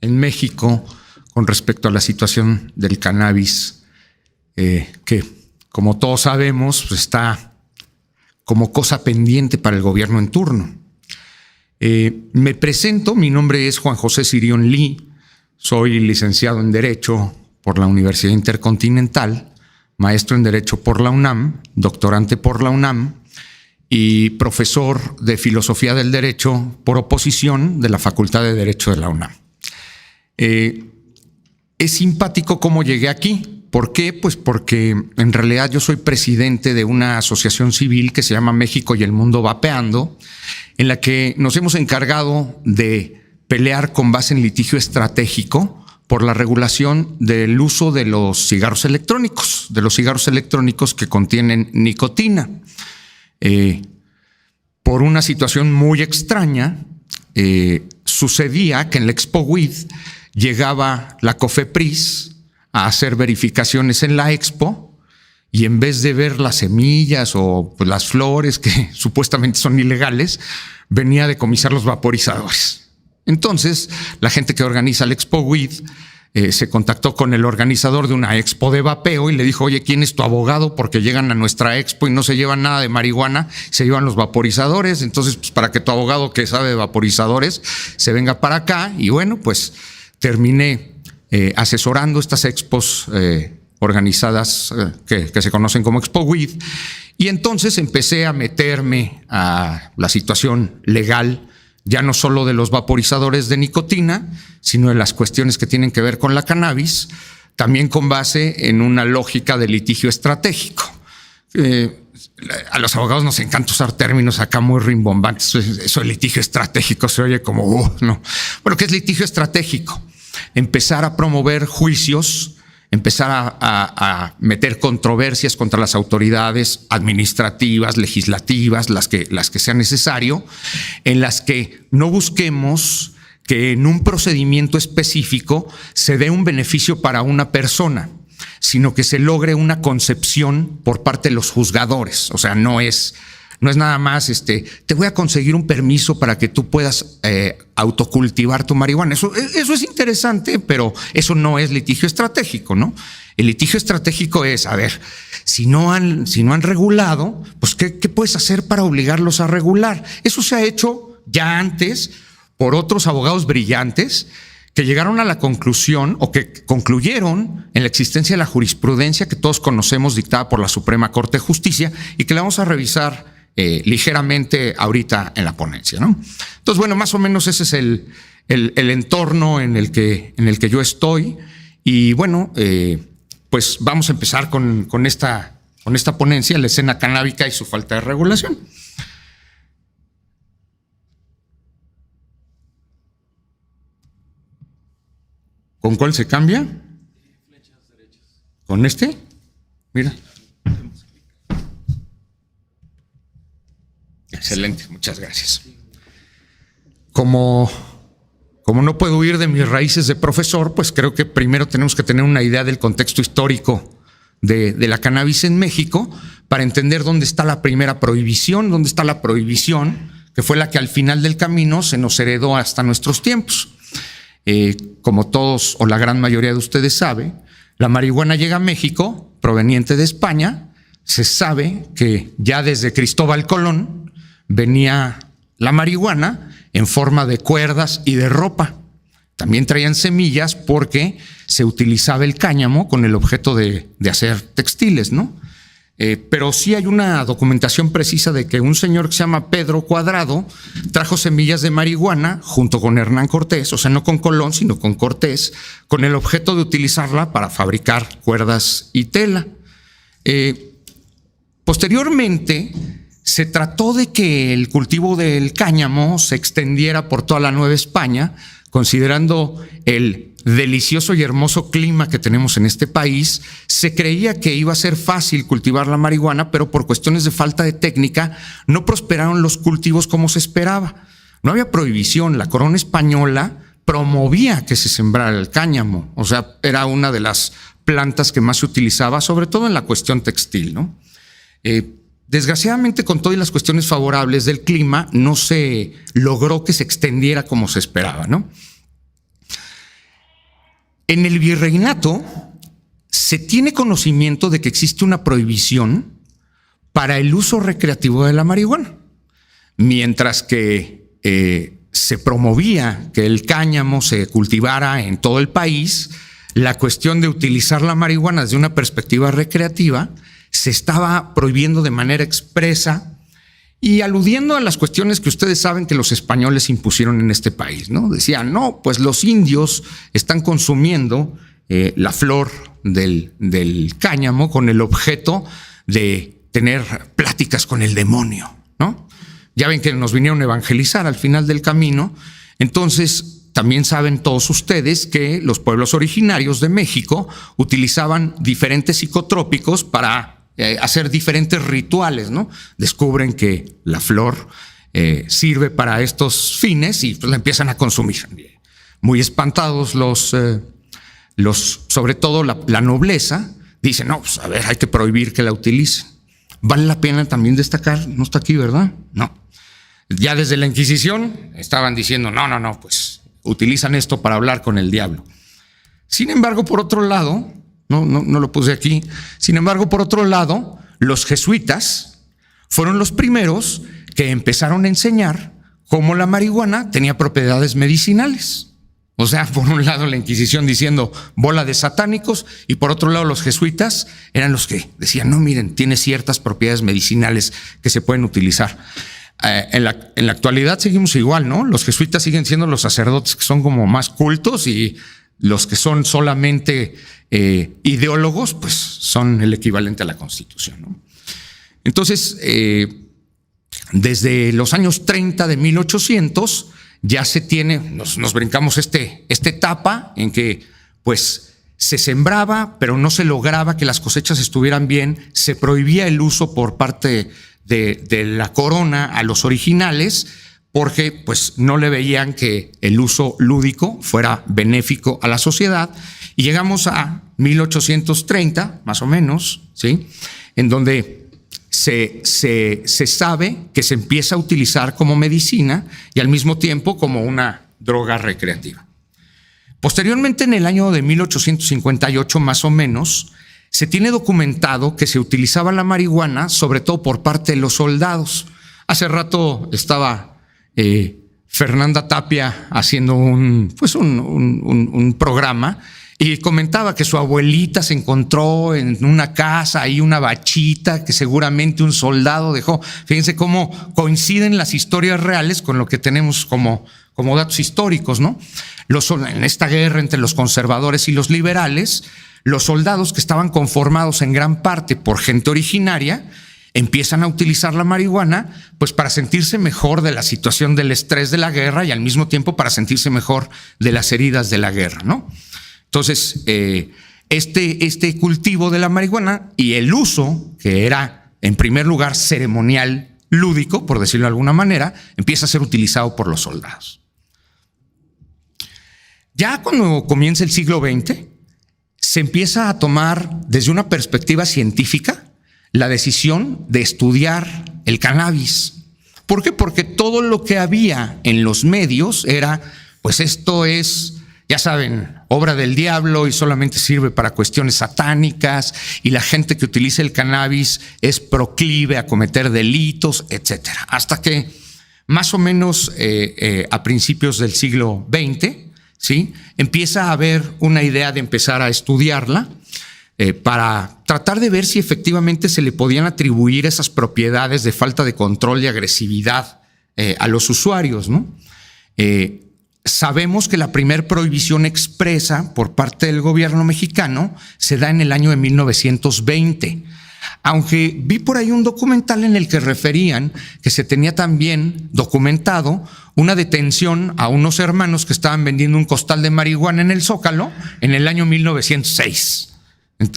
en México con respecto a la situación del cannabis, que, como todos sabemos, pues está como cosa pendiente para el gobierno en turno. Me presento, mi nombre es Juan José Sirión Lee, soy licenciado en Derecho por la Universidad Intercontinental, maestro en Derecho por la UNAM, doctorante por la UNAM y profesor de Filosofía del Derecho por oposición de la Facultad de Derecho de la UNAM. Es simpático cómo llegué aquí. ¿Por qué? Pues porque en realidad yo soy presidente de una asociación civil que se llama México y el Mundo Vapeando, en la que nos hemos encargado de pelear con base en litigio estratégico por la regulación del uso de los cigarros electrónicos, que contienen nicotina. Por una situación muy extraña, sucedía que en la Expo Weed llegaba la COFEPRIS a hacer verificaciones en la Expo y en vez de ver las semillas o pues, las flores que supuestamente son ilegales, venía a decomisar los vaporizadores. Entonces, la gente que organiza la Expo Weed se contactó con el organizador de una expo de vapeo y le dijo, oye, ¿quién es tu abogado? Porque llegan a nuestra expo y no se llevan nada de marihuana, se llevan los vaporizadores. Entonces, pues para que tu abogado que sabe de vaporizadores se venga para acá. Y bueno, pues terminé asesorando estas expos organizadas que se conocen como Expo Weed. Y entonces empecé a meterme a la situación legal, ya no solo de los vaporizadores de nicotina, sino de las cuestiones que tienen que ver con la cannabis, también con base en una lógica de litigio estratégico. A los abogados nos encanta usar términos acá muy rimbombantes. Eso de litigio estratégico se oye como, no. Bueno, ¿qué es litigio estratégico? Empezar a promover juicios, empezar a meter controversias contra las autoridades administrativas, legislativas, las que sea necesario, en las que no busquemos que en un procedimiento específico se dé un beneficio para una persona, sino que se logre una concepción por parte de los juzgadores. O sea, no es nada más, te voy a conseguir un permiso para que tú puedas autocultivar tu marihuana. Eso es interesante, pero eso no es litigio estratégico, ¿no? El litigio estratégico es, a ver, si no han regulado, pues ¿qué puedes hacer para obligarlos a regular? Eso se ha hecho ya antes por otros abogados brillantes que llegaron a la conclusión o que concluyeron en la existencia de la jurisprudencia que todos conocemos dictada por la Suprema Corte de Justicia y que la vamos a revisar ligeramente ahorita en la ponencia, ¿no? Entonces, bueno, más o menos ese es el entorno en el que yo estoy. Y bueno, pues vamos a empezar con esta ponencia, la escena canábica y su falta de regulación. ¿Con cuál se cambia? Flechas derechas. ¿Con este? Mira. Excelente, muchas gracias. Como no puedo huir de mis raíces de profesor, pues creo que primero tenemos que tener una idea del contexto histórico de la cannabis en México para entender dónde está la primera prohibición, que fue la que al final del camino se nos heredó hasta nuestros tiempos. Como todos o la gran mayoría de ustedes sabe, la marihuana llega a México proveniente de España. Se sabe que ya desde Cristóbal Colón venía la marihuana en forma de cuerdas y de ropa. También traían semillas porque se utilizaba el cáñamo con el objeto de hacer textiles, ¿no? Pero sí hay una documentación precisa de que un señor que se llama Pedro Cuadrado trajo semillas de marihuana junto con Hernán Cortés, o sea, no con Colón, sino con Cortés, con el objeto de utilizarla para fabricar cuerdas y tela. Posteriormente, se trató de que el cultivo del cáñamo se extendiera por toda la Nueva España, considerando el delicioso y hermoso clima que tenemos en este país. Se creía que iba a ser fácil cultivar la marihuana, pero por cuestiones de falta de técnica no prosperaron los cultivos como se esperaba. No había prohibición, la corona española promovía que se sembrara el cáñamo, o sea, era una de las plantas que más se utilizaba, sobre todo en la cuestión textil, ¿no? Desgraciadamente, con todas las cuestiones favorables del clima, no se logró que se extendiera como se esperaba, ¿no? En el virreinato se tiene conocimiento de que existe una prohibición para el uso recreativo de la marihuana, mientras que se promovía que el cáñamo se cultivara en todo el país. La cuestión de utilizar la marihuana desde una perspectiva recreativa se estaba prohibiendo de manera expresa y aludiendo a las cuestiones que ustedes saben que los españoles impusieron en este país, ¿no? Decían, no, pues los indios están consumiendo la flor del cáñamo con el objeto de tener pláticas con el demonio, ¿no? Ya ven que nos vinieron a evangelizar al final del camino. Entonces, también saben todos ustedes que los pueblos originarios de México utilizaban diferentes psicotrópicos para hacer diferentes rituales, ¿no? Descubren que la flor sirve para estos fines y pues la empiezan a consumir. Muy espantados sobre todo la nobleza, dicen, no, pues a ver, hay que prohibir que la utilicen. Vale la pena también destacar, no está aquí, ¿verdad? No. Ya desde la Inquisición estaban diciendo, no, pues utilizan esto para hablar con el diablo. Sin embargo, por otro lado, no lo puse aquí, sin embargo, por otro lado, los jesuitas fueron los primeros que empezaron a enseñar cómo la marihuana tenía propiedades medicinales. O sea, por un lado la Inquisición diciendo bola de satánicos y por otro lado los jesuitas eran los que decían, no, miren, tiene ciertas propiedades medicinales que se pueden utilizar. En la actualidad seguimos igual, ¿no? Los jesuitas siguen siendo los sacerdotes que son como más cultos y los que son solamente ideólogos, pues son el equivalente a la Constitución, ¿no? Entonces, desde los años 30 de 1800 ya se tiene, nos brincamos esta etapa en que pues se sembraba, pero no se lograba que las cosechas estuvieran bien, se prohibía el uso por parte de la corona a los originales, porque pues no le veían que el uso lúdico fuera benéfico a la sociedad. Y llegamos a 1830, más o menos, ¿sí? En donde se sabe que se empieza a utilizar como medicina y al mismo tiempo como una droga recreativa. Posteriormente, en el año de 1858, más o menos, se tiene documentado que se utilizaba la marihuana, sobre todo por parte de los soldados. Hace rato estaba Fernanda Tapia haciendo un programa y comentaba que su abuelita se encontró en una casa, ahí una bachita que seguramente un soldado dejó. Fíjense cómo coinciden las historias reales con lo que tenemos como datos históricos, ¿no? En esta guerra entre los conservadores y los liberales, los soldados que estaban conformados en gran parte por gente originaria empiezan a utilizar la marihuana pues para sentirse mejor de la situación del estrés de la guerra y al mismo tiempo para sentirse mejor de las heridas de la guerra, ¿no? Entonces, este cultivo de la marihuana y el uso, que era en primer lugar ceremonial, lúdico, por decirlo de alguna manera, empieza a ser utilizado por los soldados. Ya cuando comienza el siglo XX, se empieza a tomar desde una perspectiva científica la decisión de estudiar el cannabis. ¿Por qué? Porque todo lo que había en los medios era, pues esto es, ya saben, obra del diablo y solamente sirve para cuestiones satánicas y la gente que utiliza el cannabis es proclive a cometer delitos, etcétera. Hasta que más o menos a principios del siglo XX, ¿sí?, empieza a haber una idea de empezar a estudiarla para tratar de ver si efectivamente se le podían atribuir esas propiedades de falta de control y agresividad a los usuarios, ¿no? Sabemos que la primer prohibición expresa por parte del gobierno mexicano se da en el año de 1920. Aunque vi por ahí un documental en el que referían que se tenía también documentado una detención a unos hermanos que estaban vendiendo un costal de marihuana en el Zócalo en el año 1906,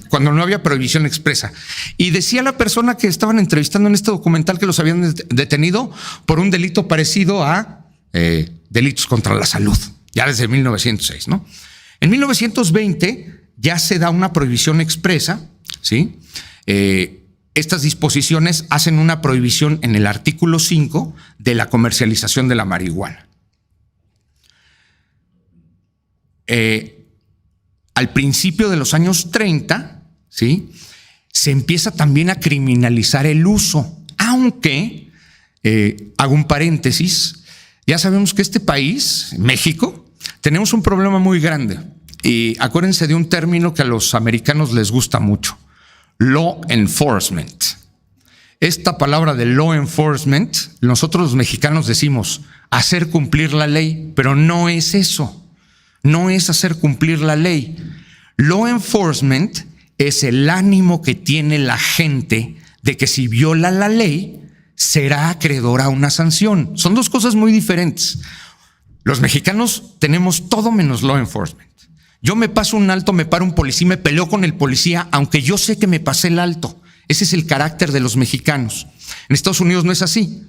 cuando no había prohibición expresa. Y decía la persona que estaban entrevistando en este documental que los habían detenido por un delito parecido a delitos contra la salud, ya desde 1906, ¿no? En 1920 ya se da una prohibición expresa, ¿sí? Estas disposiciones hacen una prohibición en el artículo 5 de la comercialización de la marihuana. al principio de los años 30, ¿sí?, se empieza también a criminalizar el uso, aunque, hago un paréntesis, ya sabemos que este país, México, tenemos un problema muy grande. Y acuérdense de un término que a los americanos les gusta mucho: law enforcement. Esta palabra de law enforcement, nosotros los mexicanos decimos hacer cumplir la ley, pero no es eso. No es hacer cumplir la ley. Law enforcement es el ánimo que tiene la gente de que si viola la ley será acreedora a una sanción. Son dos cosas muy diferentes. Los mexicanos tenemos todo menos law enforcement. Yo me paso un alto, me paro un policía, me peleo con el policía, aunque yo sé que me pasé el alto. Ese es el carácter de los mexicanos. En Estados Unidos no es así.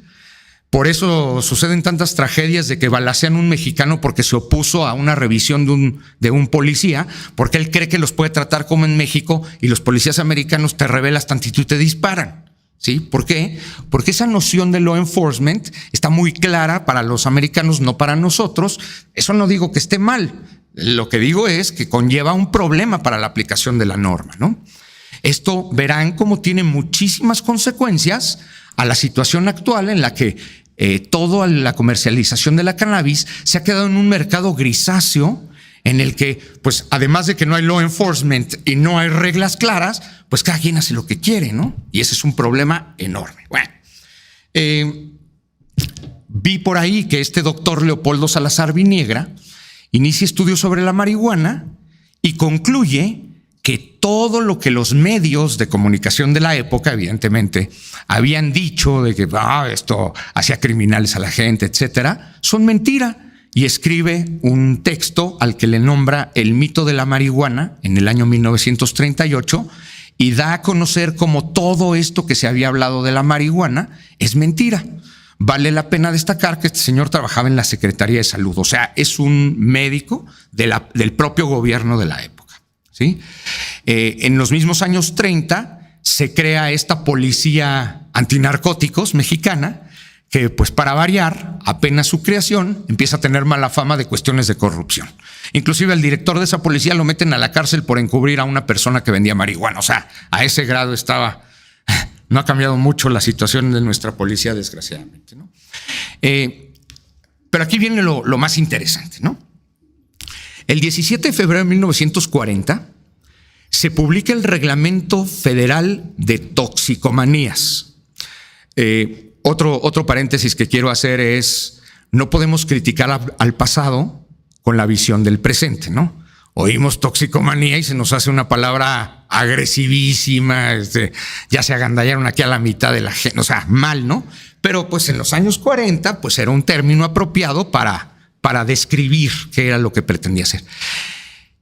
Por eso suceden tantas tragedias de que balacean a un mexicano porque se opuso a una revisión de un policía, porque él cree que los puede tratar como en México, y los policías americanos te rebelas tantito y te disparan. ¿Sí? ¿Por qué? Porque esa noción de law enforcement está muy clara para los americanos, no para nosotros. Eso no digo que esté mal. Lo que digo es que conlleva un problema para la aplicación de la norma, ¿no? Esto verán cómo tiene muchísimas consecuencias a la situación actual en la que toda la comercialización de la cannabis se ha quedado en un mercado grisáceo en el que, pues, además de que no hay law enforcement y no hay reglas claras, pues cada quien hace lo que quiere, ¿no? Y ese es un problema enorme. Bueno, vi por ahí que este doctor Leopoldo Salazar Viniegra inicia estudios sobre la marihuana y concluye que todo lo que los medios de comunicación de la época, evidentemente, habían dicho de que esto hacía criminales a la gente, etcétera, son mentira. Y escribe un texto al que le nombra El mito de la marihuana en el año 1938 y da a conocer cómo todo esto que se había hablado de la marihuana es mentira. Vale la pena destacar que este señor trabajaba en la Secretaría de Salud, o sea, es un médico del propio gobierno de la época, ¿sí? En los mismos años 30 se crea esta policía antinarcóticos mexicana que, pues, para variar, apenas su creación empieza a tener mala fama de cuestiones de corrupción. Inclusive al director de esa policía lo meten a la cárcel por encubrir a una persona que vendía marihuana. O sea, a ese grado estaba. No ha cambiado mucho la situación de nuestra policía, desgraciadamente, ¿no? Pero aquí viene lo más interesante, ¿no? El 17 de febrero de 1940 se publica el Reglamento Federal de Toxicomanías. Otro paréntesis que quiero hacer es: no podemos criticar al pasado con la visión del presente, ¿no? Oímos toxicomanía y se nos hace una palabra agresivísima, ya se agandallaron aquí a la mitad de la gente, o sea, mal, ¿no? Pero pues en los años 40 pues era un término apropiado para describir qué era lo que pretendía hacer.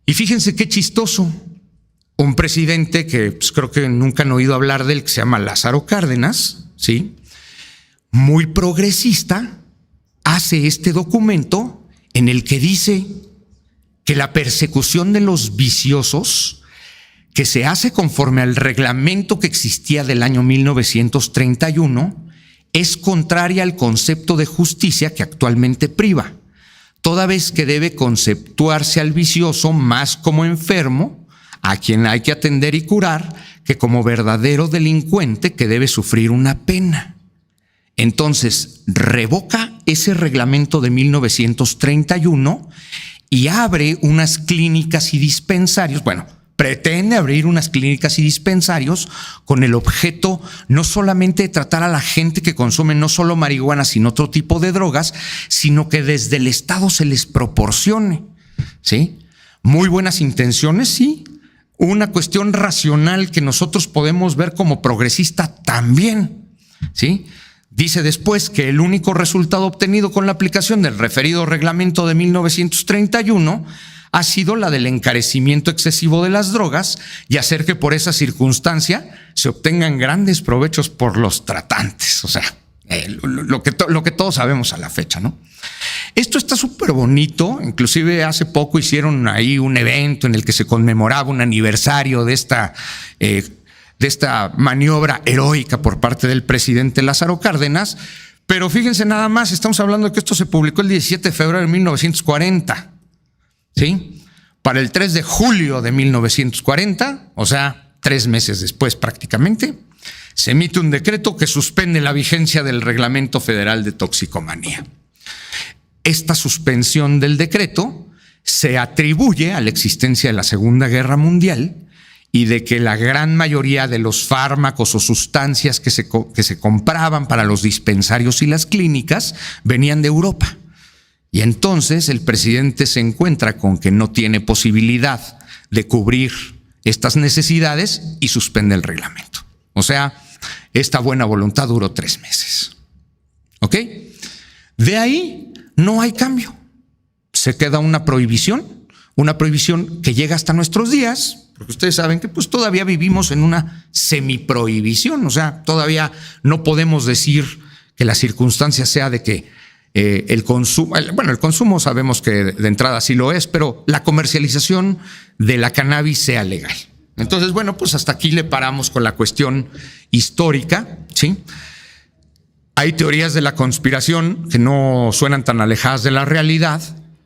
Y fíjense qué chistoso, un presidente que pues, creo que nunca han oído hablar de él, que se llama Lázaro Cárdenas, ¿sí?, muy progresista, hace este documento en el que dice que la persecución de los viciosos, que se hace conforme al reglamento que existía del año 1931, es contraria al concepto de justicia que actualmente priva, toda vez que debe conceptuarse al vicioso más como enfermo, a quien hay que atender y curar, que como verdadero delincuente que debe sufrir una pena. Entonces, revoca ese reglamento de 1931 y abre unas clínicas y dispensarios, pretende abrir unas clínicas y dispensarios con el objeto no solamente de tratar a la gente que consume no solo marihuana, sino otro tipo de drogas, sino que desde el Estado se les proporcione, ¿sí? Muy buenas intenciones, sí. Una cuestión racional que nosotros podemos ver como progresista también, ¿sí? Dice después que el único resultado obtenido con la aplicación del referido reglamento de 1931 ha sido la del encarecimiento excesivo de las drogas y hacer que por esa circunstancia se obtengan grandes provechos por los tratantes. O sea, lo que todos sabemos a la fecha, ¿no? Esto está súper bonito. Inclusive hace poco hicieron ahí un evento en el que se conmemoraba un aniversario de esta maniobra heroica por parte del presidente Lázaro Cárdenas, pero fíjense nada más, estamos hablando de que esto se publicó el 17 de febrero de 1940, ¿sí? Para el 3 de julio de 1940, o sea, 3 meses después prácticamente, se emite un decreto que suspende la vigencia del Reglamento Federal de Toxicomanía. Esta suspensión del decreto se atribuye a la existencia de la Segunda Guerra Mundial y de que la gran mayoría de los fármacos o sustancias que se compraban para los dispensarios y las clínicas venían de Europa. Y entonces el presidente se encuentra con que no tiene posibilidad de cubrir estas necesidades y suspende el reglamento. O sea, esta buena voluntad duró 3 meses. ¿Ok? De ahí no hay cambio. Se queda una prohibición que llega hasta nuestros días, porque ustedes saben que pues todavía vivimos en una semiprohibición, o sea, todavía no podemos decir que la circunstancia sea de que el consumo sabemos que de entrada sí lo es, pero la comercialización de la cannabis sea legal. Entonces, bueno, pues hasta aquí le paramos con la cuestión histórica, ¿sí? Hay teorías de la conspiración que no suenan tan alejadas de la realidad,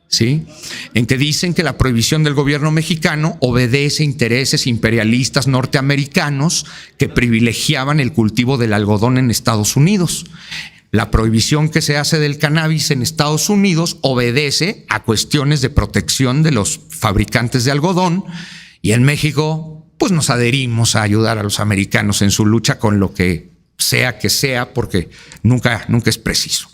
¿sí? En que dicen que la prohibición del gobierno mexicano obedece a intereses imperialistas norteamericanos que privilegiaban el cultivo del algodón en Estados Unidos. La prohibición que se hace del cannabis en Estados Unidos obedece a cuestiones de protección de los fabricantes de algodón, y en México pues nos adherimos a ayudar a los americanos en su lucha con lo que sea, porque nunca es preciso.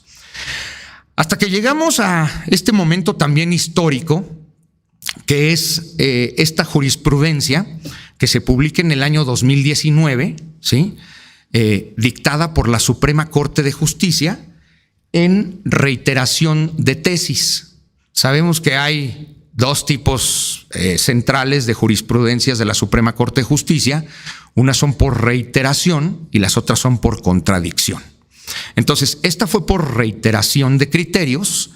Hasta que llegamos a este momento también histórico, que es esta jurisprudencia que se publica en el año 2019, ¿sí? Dictada por la Suprema Corte de Justicia en reiteración de tesis. Sabemos que hay 2 tipos centrales de jurisprudencias de la Suprema Corte de Justicia. Unas son por reiteración y las otras son por contradicción. Entonces, esta fue por reiteración de criterios,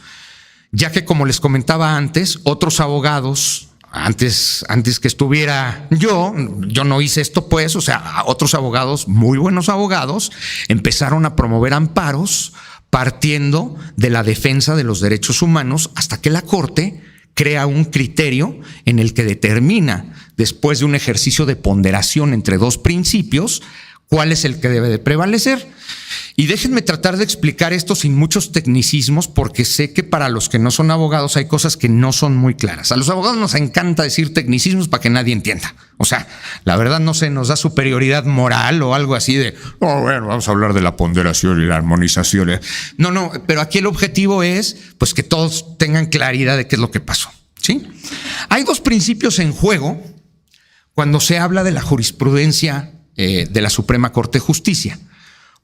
ya que, como les comentaba antes, otros abogados, antes que estuviera yo no hice esto pues, o sea, otros abogados, muy buenos abogados, empezaron a promover amparos partiendo de la defensa de los derechos humanos hasta que la Corte crea un criterio en el que determina, después de un ejercicio de ponderación entre 2 principios, cuál es el que debe de prevalecer. Y déjenme tratar de explicar esto sin muchos tecnicismos, porque sé que para los que no son abogados hay cosas que no son muy claras. A los abogados nos encanta decir tecnicismos para que nadie entienda. O sea, la verdad no se nos da superioridad moral o algo así de, bueno, vamos a hablar de la ponderación y la armonización. No, pero aquí el objetivo es pues que todos tengan claridad de qué es lo que pasó, ¿sí? Hay 2 principios en juego cuando se habla de la jurisprudencia de la Suprema Corte de Justicia.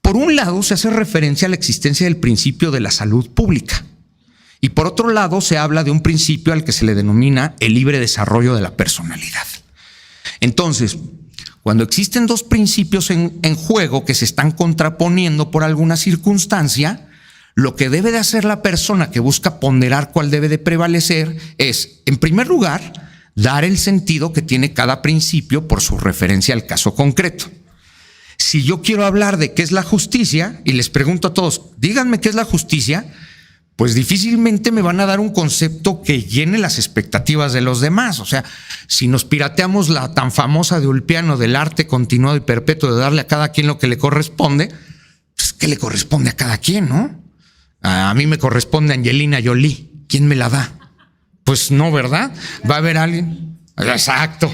Por un lado, se hace referencia a la existencia del principio de la salud pública. Y por otro lado, se habla de un principio al que se le denomina el libre desarrollo de la personalidad. Entonces, cuando existen 2 principios en juego que se están contraponiendo por alguna circunstancia, lo que debe de hacer la persona que busca ponderar cuál debe de prevalecer es, en primer lugar, dar el sentido que tiene cada principio por su referencia al caso concreto. Si yo quiero hablar de qué es la justicia y les pregunto a todos, díganme qué es la justicia, pues difícilmente me van a dar un concepto que llene las expectativas de los demás. O sea, si nos pirateamos la tan famosa de Ulpiano del arte continuado y perpetuo de darle a cada quien lo que le corresponde, pues ¿qué le corresponde a cada quien, no? A mí me corresponde Angelina Jolie. ¿Quién me la da? Pues no, ¿verdad? Va a haber alguien. Exacto.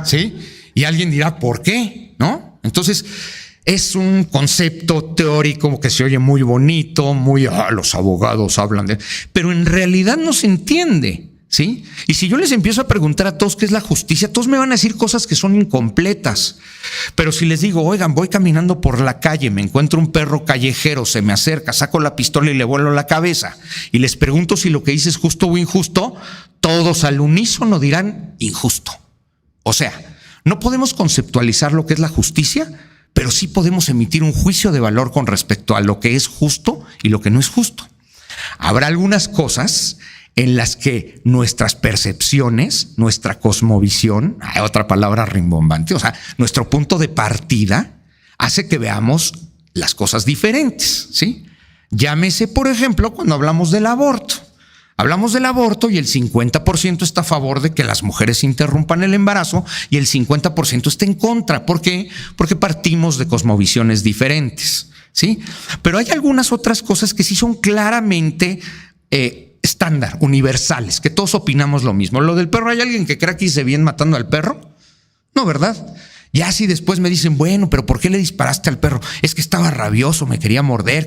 ¿Sí? Y alguien dirá, ¿por qué? ¿No? Entonces, es un concepto teórico que se oye muy bonito, los abogados hablan de, pero en realidad no se entiende, ¿sí? Y si yo les empiezo a preguntar a todos qué es la justicia, todos me van a decir cosas que son incompletas. Pero si les digo, oigan, voy caminando por la calle, me encuentro un perro callejero, se me acerca, saco la pistola y le vuelo la cabeza, y les pregunto si lo que hice es justo o injusto, todos al unísono dirán injusto. O sea, no podemos conceptualizar lo que es la justicia, pero sí podemos emitir un juicio de valor con respecto a lo que es justo y lo que no es justo. Habrá algunas cosas en las que nuestras percepciones, nuestra cosmovisión, otra palabra rimbombante, o sea, nuestro punto de partida hace que veamos las cosas diferentes, ¿sí? Llámese, por ejemplo, cuando hablamos del aborto. Hablamos del aborto y el 50% está a favor de que las mujeres interrumpan el embarazo y el 50% está en contra. ¿Por qué? Porque partimos de cosmovisiones diferentes, ¿sí? Pero hay algunas otras cosas que sí son claramente estándar, universales, que todos opinamos lo mismo. Lo del perro, ¿hay alguien que crea que hice bien matando al perro? No, ¿verdad? Ya si después me dicen, bueno, pero ¿por qué le disparaste al perro? Es que estaba rabioso, me quería morder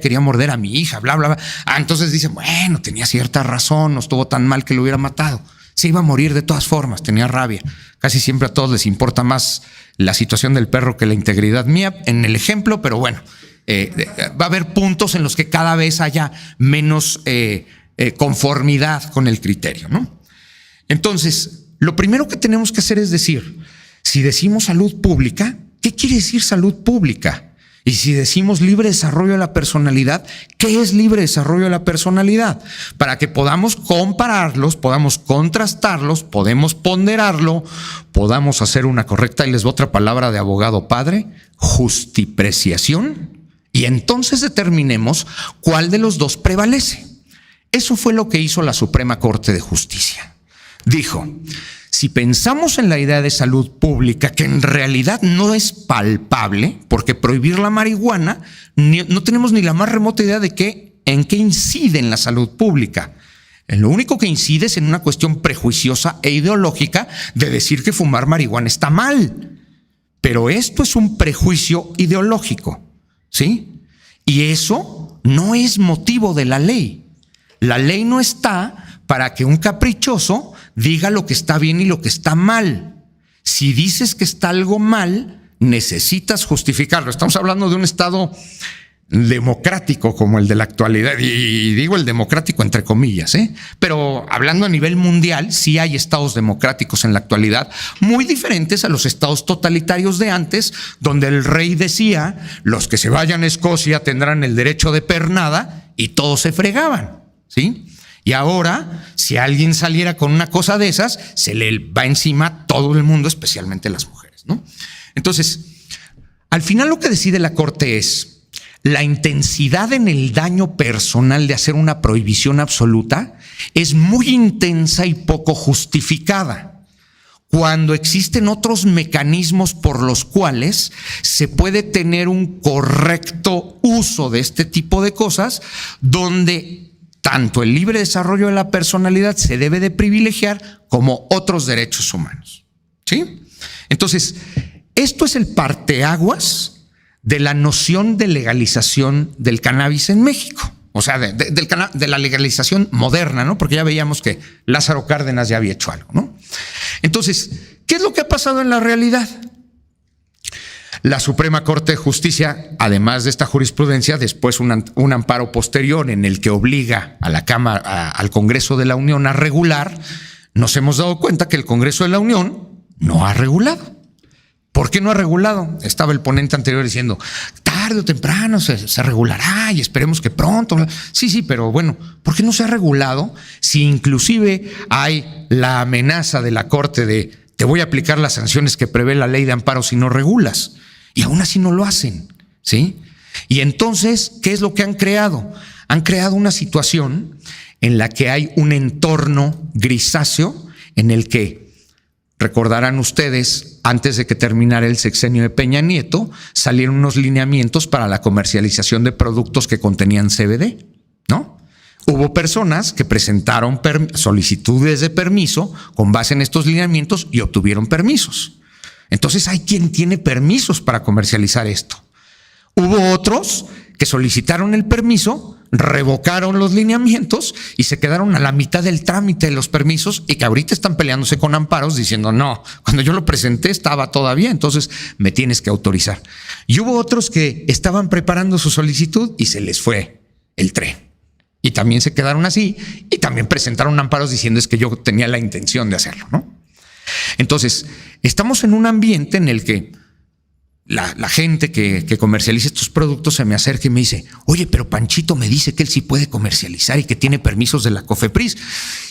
a mi hija, bla, bla, bla. Entonces dicen, bueno, tenía cierta razón, no estuvo tan mal que lo hubiera matado. Se iba a morir de todas formas, tenía rabia. Casi siempre a todos les importa más la situación del perro que la integridad mía en el ejemplo, pero bueno, va a haber puntos en los que cada vez haya menos conformidad con el criterio, ¿no? Entonces, lo primero que tenemos que hacer es decir, si decimos salud pública, ¿qué quiere decir salud pública? Y si decimos libre desarrollo de la personalidad, ¿qué es libre desarrollo de la personalidad? Para que podamos compararlos, podamos contrastarlos, podemos ponderarlo, podamos hacer una correcta, y les doy otra palabra de abogado padre, justipreciación, y entonces determinemos cuál de los dos prevalece. Eso fue lo que hizo la Suprema Corte de Justicia. Dijo, si pensamos en la idea de salud pública, que en realidad no es palpable, porque prohibir la marihuana, no tenemos ni la más remota idea de en qué incide en la salud pública. Lo único que incide es en una cuestión prejuiciosa e ideológica de decir que fumar marihuana está mal. Pero esto es un prejuicio ideológico, ¿sí? Y eso no es motivo de la ley. La ley no está para que un caprichoso diga lo que está bien y lo que está mal. Si dices que está algo mal, necesitas justificarlo. Estamos hablando de un Estado democrático como el de la actualidad, y digo el democrático entre comillas, pero hablando a nivel mundial, sí hay estados democráticos en la actualidad muy diferentes a los estados totalitarios de antes, donde el rey decía, los que se vayan a Escocia tendrán el derecho de pernada, y todos se fregaban, ¿sí? Y ahora, si alguien saliera con una cosa de esas, se le va encima a todo el mundo, especialmente las mujeres, ¿no? Entonces, al final lo que decide la Corte es la intensidad en el daño personal de hacer una prohibición absoluta es muy intensa y poco justificada, cuando existen otros mecanismos por los cuales se puede tener un correcto uso de este tipo de cosas, donde tanto el libre desarrollo de la personalidad se debe de privilegiar como otros derechos humanos, ¿sí? Entonces, esto es el parteaguas de la noción de legalización del cannabis en México, o sea, de la legalización moderna, ¿no? Porque ya veíamos que Lázaro Cárdenas ya había hecho algo, ¿no? Entonces, ¿qué es lo que ha pasado en la realidad? La Suprema Corte de Justicia, además de esta jurisprudencia, después un amparo posterior en el que obliga a la Cámara, al Congreso de la Unión a regular, nos hemos dado cuenta que el Congreso de la Unión no ha regulado. ¿Por qué no ha regulado? Estaba el ponente anterior diciendo, tarde o temprano se regulará y esperemos que pronto. Sí, pero bueno, ¿por qué no se ha regulado si inclusive hay la amenaza de la Corte de te voy a aplicar las sanciones que prevé la ley de amparo si no regulas? Y aún así no lo hacen, ¿sí? Y entonces, ¿qué es lo que han creado? Han creado una situación en la que hay un entorno grisáceo en el que, recordarán ustedes, antes de que terminara el sexenio de Peña Nieto, salieron unos lineamientos para la comercialización de productos que contenían CBD, ¿no? Hubo personas que presentaron solicitudes de permiso con base en estos lineamientos y obtuvieron permisos. Entonces hay quien tiene permisos para comercializar esto. Hubo otros que solicitaron el permiso, revocaron los lineamientos y se quedaron a la mitad del trámite de los permisos y que ahorita están peleándose con amparos diciendo no, cuando yo lo presenté estaba todavía, entonces me tienes que autorizar. Y hubo otros que estaban preparando su solicitud y se les fue el tren. Y también se quedaron así y también presentaron amparos diciendo es que yo tenía la intención de hacerlo, ¿no? Entonces, estamos en un ambiente en el que la gente que comercializa estos productos se me acerca y me dice, oye, pero Panchito me dice que él sí puede comercializar y que tiene permisos de la COFEPRIS.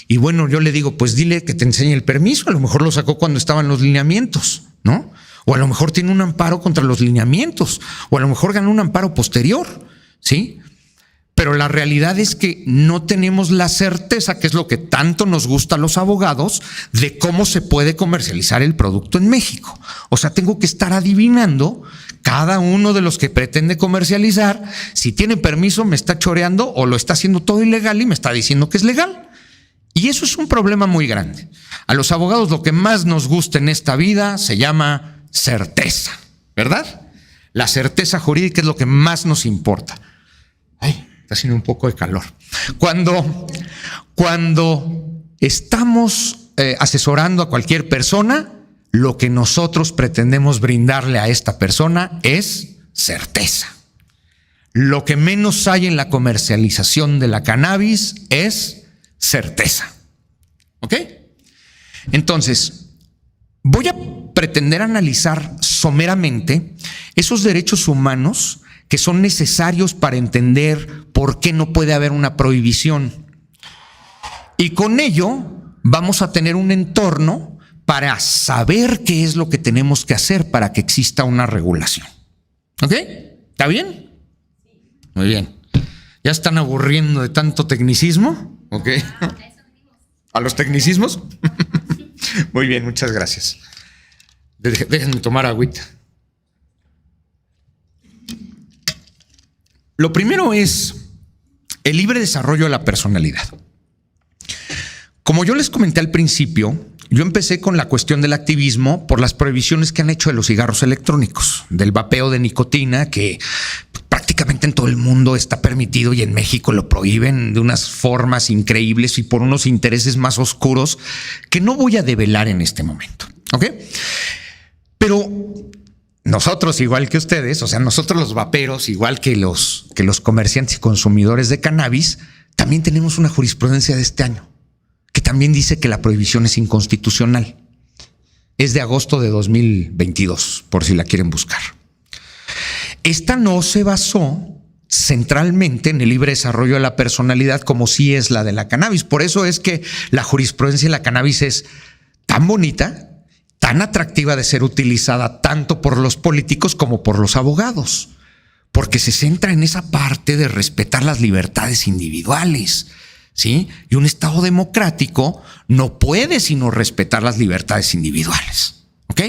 Y bueno, yo le digo, pues dile que te enseñe el permiso. A lo mejor lo sacó cuando estaban los lineamientos, ¿no? O a lo mejor tiene un amparo contra los lineamientos, o a lo mejor ganó un amparo posterior, ¿sí? Pero la realidad es que no tenemos la certeza, que es lo que tanto nos gusta a los abogados, de cómo se puede comercializar el producto en México. O sea, tengo que estar adivinando cada uno de los que pretende comercializar, si tiene permiso, me está choreando o lo está haciendo todo ilegal y me está diciendo que es legal. Y eso es un problema muy grande. A los abogados lo que más nos gusta en esta vida se llama certeza, ¿verdad? La certeza jurídica es lo que más nos importa. Ay, está haciendo un poco de calor. Cuando estamos asesorando a cualquier persona, lo que nosotros pretendemos brindarle a esta persona es certeza. Lo que menos hay en la comercialización de la cannabis es certeza. ¿Ok? Entonces, voy a pretender analizar someramente esos derechos humanos que son necesarios para entender por qué no puede haber una prohibición. Y con ello vamos a tener un entorno para saber qué es lo que tenemos que hacer para que exista una regulación. ¿Ok? ¿Está bien? Muy bien. ¿Ya están aburriendo de tanto tecnicismo? ¿Ok? ¿A los tecnicismos? Muy bien, muchas gracias. Déjenme tomar agüita. Lo primero es el libre desarrollo de la personalidad. Como yo les comenté al principio, yo empecé con la cuestión del activismo por las prohibiciones que han hecho de los cigarros electrónicos, del vapeo de nicotina, que prácticamente en todo el mundo está permitido y en México lo prohíben de unas formas increíbles y por unos intereses más oscuros que no voy a develar en este momento. ¿Ok? Pero nosotros, igual que ustedes, o sea, nosotros los vaperos, igual que los comerciantes y consumidores de cannabis, también tenemos una jurisprudencia de este año que también dice que la prohibición es inconstitucional. Es de agosto de 2022, por si la quieren buscar. Esta no se basó centralmente en el libre desarrollo de la personalidad como sí es la de la cannabis. Por eso es que la jurisprudencia de la cannabis es tan bonita, tan atractiva de ser utilizada tanto por los políticos como por los abogados, porque se centra en esa parte de respetar las libertades individuales, ¿sí? Y un Estado democrático no puede sino respetar las libertades individuales. ¿Ok?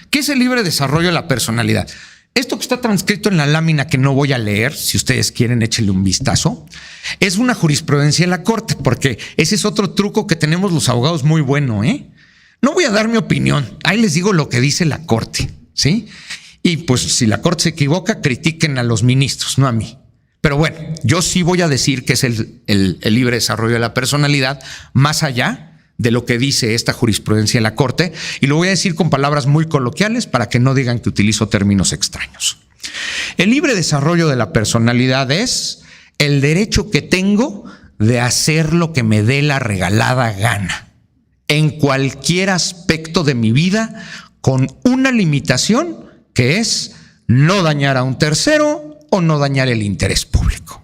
¿Qué es el libre desarrollo de la personalidad? Esto que está transcrito en la lámina, que no voy a leer, si ustedes quieren échenle un vistazo, es una jurisprudencia de la Corte, porque ese es otro truco que tenemos los abogados muy bueno, ¿eh? No voy a dar mi opinión, ahí les digo lo que dice la Corte, ¿sí? Y pues si la Corte se equivoca, critiquen a los ministros, no a mí. Pero bueno, yo sí voy a decir que es el libre desarrollo de la personalidad, más allá de lo que dice esta jurisprudencia de la Corte, y lo voy a decir con palabras muy coloquiales para que no digan que utilizo términos extraños. El libre desarrollo de la personalidad es el derecho que tengo de hacer lo que me dé la regalada gana, en cualquier aspecto de mi vida, con una limitación que es no dañar a un tercero o no dañar el interés público.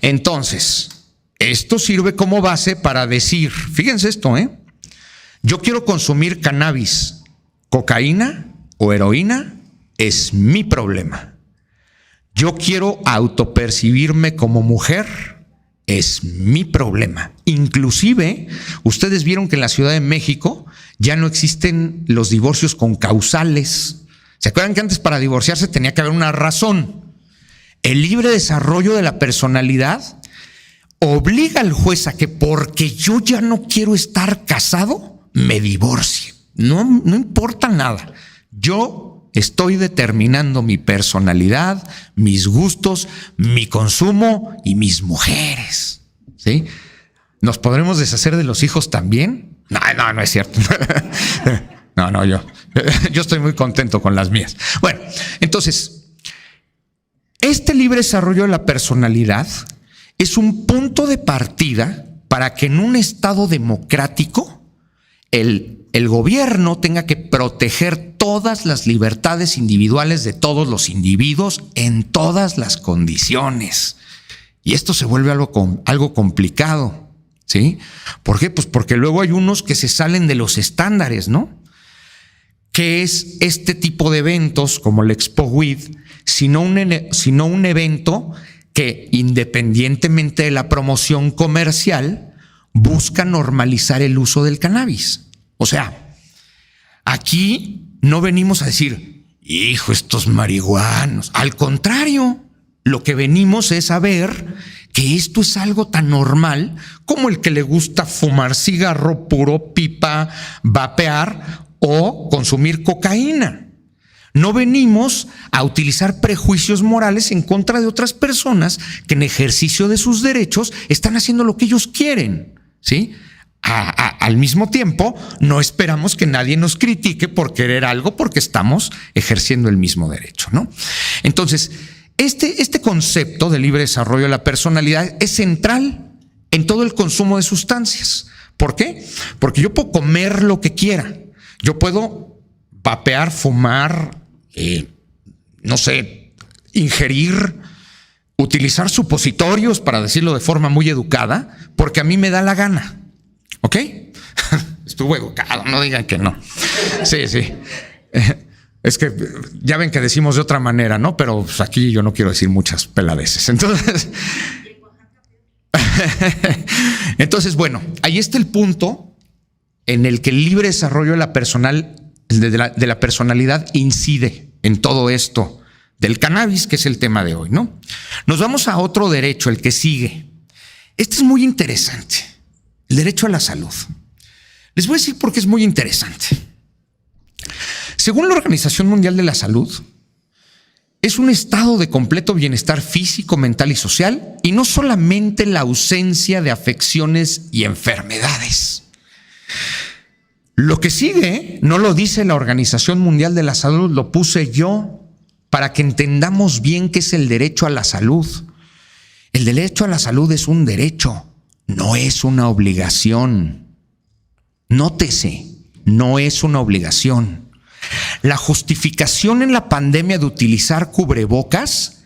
Entonces, esto sirve como base para decir, fíjense esto, yo quiero consumir cannabis, cocaína o heroína, es mi problema. Yo quiero autopercibirme como mujer, es mi problema. Inclusive, ustedes vieron que en la Ciudad de México ya no existen los divorcios con causales. ¿Se acuerdan que antes para divorciarse tenía que haber una razón? El libre desarrollo de la personalidad obliga al juez a que porque yo ya no quiero estar casado, me divorcie. No importa nada. Yo estoy determinando mi personalidad, mis gustos, mi consumo y mis mujeres. ¿Sí? ¿Nos podremos deshacer de los hijos también? No es cierto. No, yo estoy muy contento con las mías. Bueno, entonces, este libre desarrollo de la personalidad es un punto de partida para que en un Estado democrático el gobierno tenga que proteger todas las libertades individuales de todos los individuos en todas las condiciones. Y esto se vuelve algo complicado, ¿sí? ¿Por qué? Pues porque luego hay unos que se salen de los estándares, ¿no? ¿Qué es este tipo de eventos como el Expo WID, sino un evento que, independientemente de la promoción comercial, busca normalizar el uso del cannabis. O sea, aquí no venimos a decir, hijo, estos marihuanos. Al contrario, lo que venimos es a ver que esto es algo tan normal como el que le gusta fumar cigarro, puro pipa, vapear o consumir cocaína. No venimos a utilizar prejuicios morales en contra de otras personas que en ejercicio de sus derechos están haciendo lo que ellos quieren, ¿sí? Al mismo tiempo, no esperamos que nadie nos critique por querer algo porque estamos ejerciendo el mismo derecho, ¿no? Entonces, este concepto de libre desarrollo de la personalidad es central en todo el consumo de sustancias. ¿Por qué? Porque yo puedo comer lo que quiera. Yo puedo vapear, fumar, no sé, ingerir, utilizar supositorios, para decirlo de forma muy educada, porque a mí me da la gana. ¿Ok? Estuvo educado, no digan que no. Sí, sí. Es que ya ven que decimos de otra manera, ¿no? Pero pues aquí yo no quiero decir muchas peladeces. Entonces, bueno, ahí está el punto en el que el libre desarrollo de la personalidad incide en todo esto del cannabis, que es el tema de hoy, ¿no? Nos vamos a otro derecho, el que sigue. Este es muy interesante, el derecho a la salud. Les voy a decir por qué es muy interesante. Según la Organización Mundial de la Salud, es un estado de completo bienestar físico, mental y social, y no solamente la ausencia de afecciones y enfermedades. Lo que sigue no lo dice la Organización Mundial de la Salud, lo puse yo para que entendamos bien qué es el derecho a la salud. El derecho a la salud es un derecho, no es una obligación. Nótese, no es una obligación. La justificación en la pandemia de utilizar cubrebocas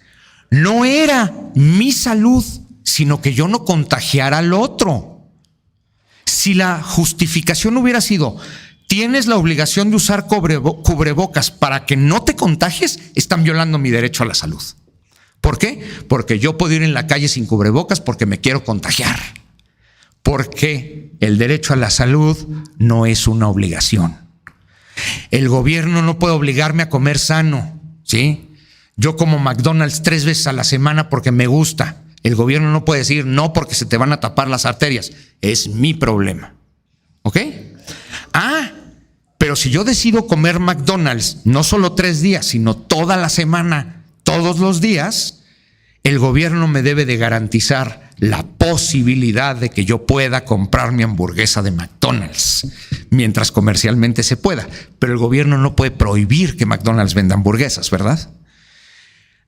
no era mi salud, sino que yo no contagiara al otro. Si la justificación hubiera sido, tienes la obligación de usar cubrebocas para que no te contagies, están violando mi derecho a la salud. ¿Por qué? Porque yo puedo ir en la calle sin cubrebocas porque me quiero contagiar. Porque el derecho a la salud no es una obligación. El gobierno no puede obligarme a comer sano, ¿sí? Yo como McDonald's 3 veces a la semana porque me gusta. El gobierno no puede decir no porque se te van a tapar las arterias. Es mi problema. ¿Ok? Pero si yo decido comer McDonald's no solo 3 días, sino toda la semana, todos los días, el gobierno me debe de garantizar la posibilidad de que yo pueda comprar mi hamburguesa de McDonald's, mientras comercialmente se pueda. Pero el gobierno no puede prohibir que McDonald's venda hamburguesas, ¿verdad?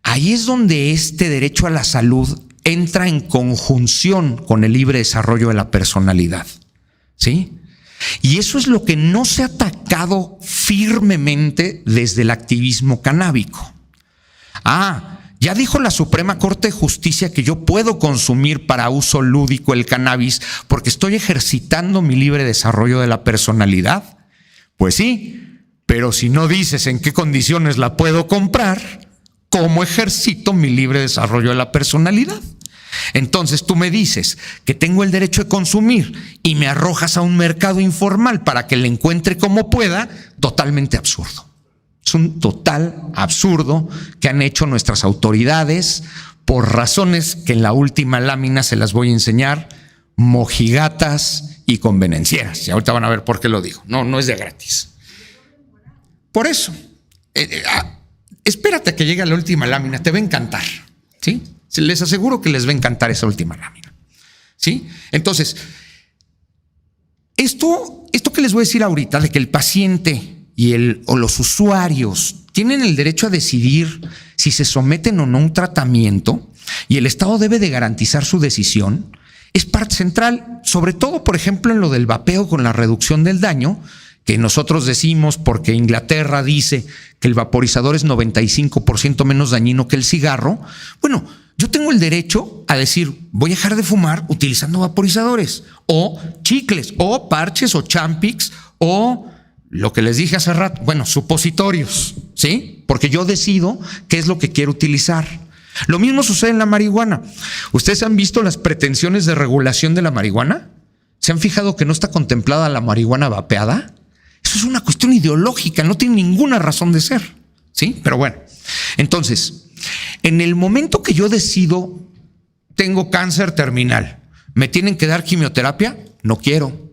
Ahí es donde este derecho a la salud entra en conjunción con el libre desarrollo de la personalidad, ¿sí? Y eso es lo que no se ha atacado firmemente desde el activismo canábico. Ya dijo la Suprema Corte de Justicia que yo puedo consumir para uso lúdico el cannabis porque estoy ejercitando mi libre desarrollo de la personalidad. Pues sí, pero si no dices en qué condiciones la puedo comprar, ¿cómo ejercito mi libre desarrollo de la personalidad? Entonces tú me dices que tengo el derecho de consumir y me arrojas a un mercado informal para que le encuentre como pueda, totalmente absurdo. Es un total absurdo que han hecho nuestras autoridades por razones que en la última lámina se las voy a enseñar, mojigatas y convenencieras. Y ahorita van a ver por qué lo digo. No es de gratis. Por eso, espérate a que llegue la última lámina, te va a encantar, ¿sí? Les aseguro que les va a encantar esa última lámina, ¿sí? Entonces, esto que les voy a decir ahorita de que el paciente o los usuarios tienen el derecho a decidir si se someten o no a un tratamiento y el Estado debe de garantizar su decisión, es parte central, sobre todo, por ejemplo, en lo del vapeo con la reducción del daño, que nosotros decimos porque Inglaterra dice que el vaporizador es 95% menos dañino que el cigarro. Bueno, yo tengo el derecho a decir, voy a dejar de fumar utilizando vaporizadores, o chicles, o parches, o champix, o lo que les dije hace rato, bueno, supositorios, ¿sí? Porque yo decido qué es lo que quiero utilizar. Lo mismo sucede en la marihuana. ¿Ustedes han visto las pretensiones de regulación de la marihuana? ¿Se han fijado que no está contemplada la marihuana vapeada? Eso es una cuestión ideológica, no tiene ninguna razón de ser, ¿sí? Pero bueno, entonces, en el momento que yo decido, tengo cáncer terminal, ¿me tienen que dar quimioterapia? No quiero.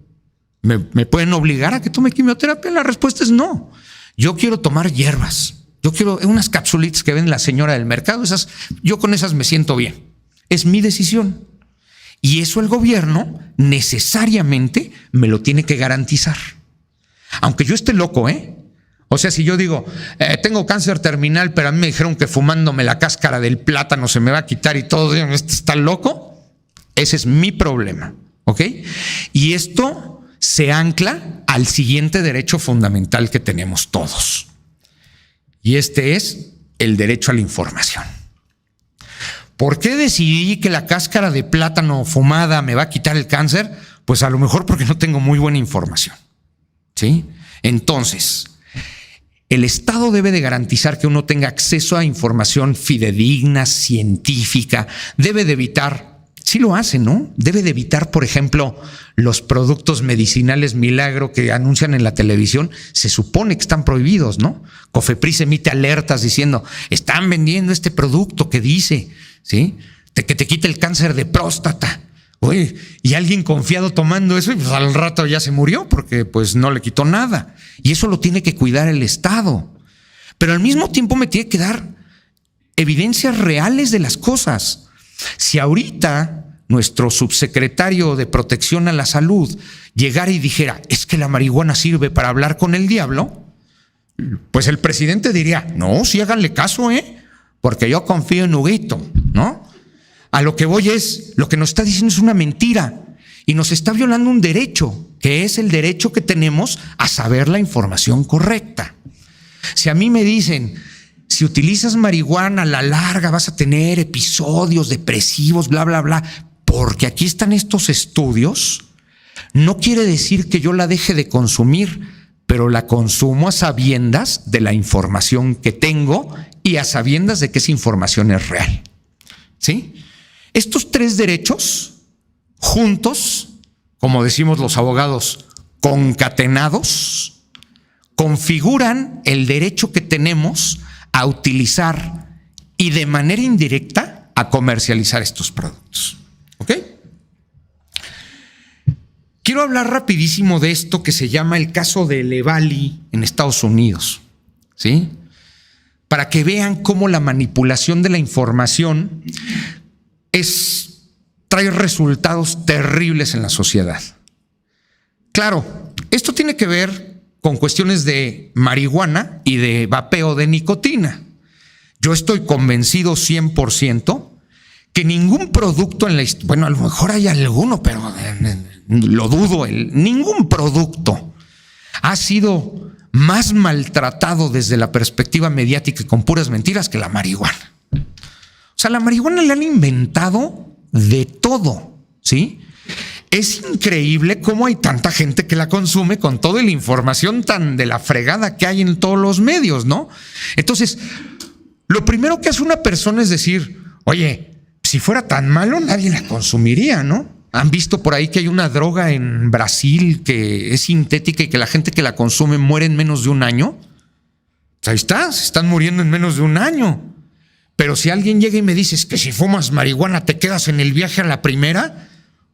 ¿Me pueden obligar a que tome quimioterapia? La respuesta es no. Yo quiero tomar hierbas. Yo quiero unas capsulitas que vende la señora del mercado. Yo con esas me siento bien. Es mi decisión. Y eso el gobierno necesariamente me lo tiene que garantizar. Aunque yo esté loco, ¿eh? O sea, si yo digo, tengo cáncer terminal, pero a mí me dijeron que fumándome la cáscara del plátano se me va a quitar y todo, ¿este está loco? Ese es mi problema, ¿ok? Y esto se ancla al siguiente derecho fundamental que tenemos todos. Y este es el derecho a la información. ¿Por qué decidí que la cáscara de plátano fumada me va a quitar el cáncer? Pues a lo mejor porque no tengo muy buena información, ¿sí? Entonces, el Estado debe de garantizar que uno tenga acceso a información fidedigna, científica, debe de evitar, sí lo hace, ¿no? Debe de evitar, por ejemplo, los productos medicinales milagro que anuncian en la televisión, se supone que están prohibidos, ¿no? Cofepris emite alertas diciendo, están vendiendo este producto que dice, ¿sí? Que te quita el cáncer de próstata. Oye, y alguien confiado tomando eso y pues al rato ya se murió porque pues no le quitó nada. Y eso lo tiene que cuidar el Estado. Pero al mismo tiempo me tiene que dar evidencias reales de las cosas. Si ahorita nuestro subsecretario de Protección a la Salud llegara y dijera, es que la marihuana sirve para hablar con el diablo, pues el presidente diría, no, sí háganle caso, porque yo confío en Huguito, ¿no? A lo que voy es, lo que nos está diciendo es una mentira y nos está violando un derecho, que es el derecho que tenemos a saber la información correcta. Si a mí me dicen, si utilizas marihuana a la larga vas a tener episodios depresivos, bla, bla, bla, porque aquí están estos estudios, no quiere decir que yo la deje de consumir, pero la consumo a sabiendas de la información que tengo y a sabiendas de que esa información es real, ¿sí? Estos tres derechos, juntos, como decimos los abogados, concatenados, configuran el derecho que tenemos a utilizar y de manera indirecta a comercializar estos productos. ¿Ok? Quiero hablar rapidísimo de esto que se llama el caso de Levali en Estados Unidos, ¿sí? Para que vean cómo la manipulación de la información trae resultados terribles en la sociedad. Claro, esto tiene que ver con cuestiones de marihuana y de vapeo de nicotina. Yo estoy convencido 100% que ningún producto en la historia, bueno, a lo mejor hay alguno, pero lo dudo, ningún producto ha sido más maltratado desde la perspectiva mediática y con puras mentiras que la marihuana. O sea, la marihuana le han inventado de todo, ¿sí? Es increíble cómo hay tanta gente que la consume con toda la información tan de la fregada que hay en todos los medios, ¿no? Entonces, lo primero que hace una persona es decir, oye, si fuera tan malo nadie la consumiría, ¿no? ¿Han visto por ahí que hay una droga en Brasil que es sintética y que la gente que la consume muere en menos de un año? Pues ahí está, se están muriendo en menos de un año. Pero si alguien llega y me dice es que si fumas marihuana te quedas en el viaje a la primera,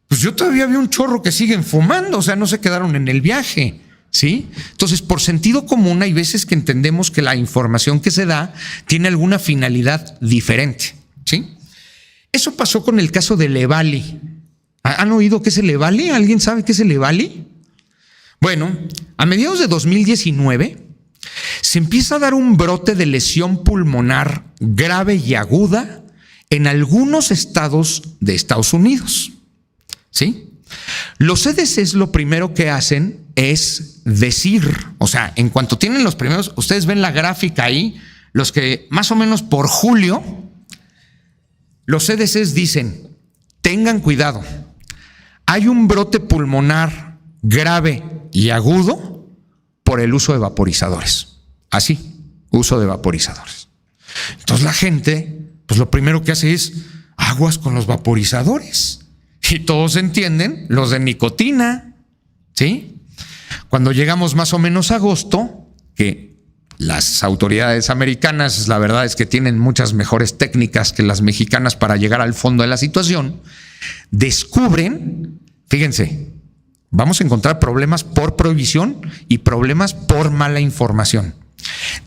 pues yo todavía veo un chorro que siguen fumando, o sea, no se quedaron en el viaje, ¿sí? Entonces, por sentido común, hay veces que entendemos que la información que se da tiene alguna finalidad diferente, ¿sí? Eso pasó con el caso de Levali. ¿Han oído qué es el Levali? ¿Alguien sabe qué es el Levali? Bueno, a mediados de 2019 se empieza a dar un brote de lesión pulmonar grave y aguda en algunos estados de Estados Unidos, ¿sí? Los CDCs lo primero que hacen es decir, o sea, en cuanto tienen los primeros, ustedes ven la gráfica ahí, los que más o menos por julio, los CDCs dicen, tengan cuidado, hay un brote pulmonar grave y agudo por el uso de vaporizadores. Así, uso de vaporizadores. Entonces la gente pues lo primero que hace es aguas con los vaporizadores. Y todos entienden los de nicotina, ¿sí? Cuando llegamos más o menos a agosto, que las autoridades americanas, la verdad es que tienen muchas mejores técnicas que las mexicanas para llegar al fondo de la situación, descubren, fíjense, vamos a encontrar problemas por prohibición y problemas por mala información.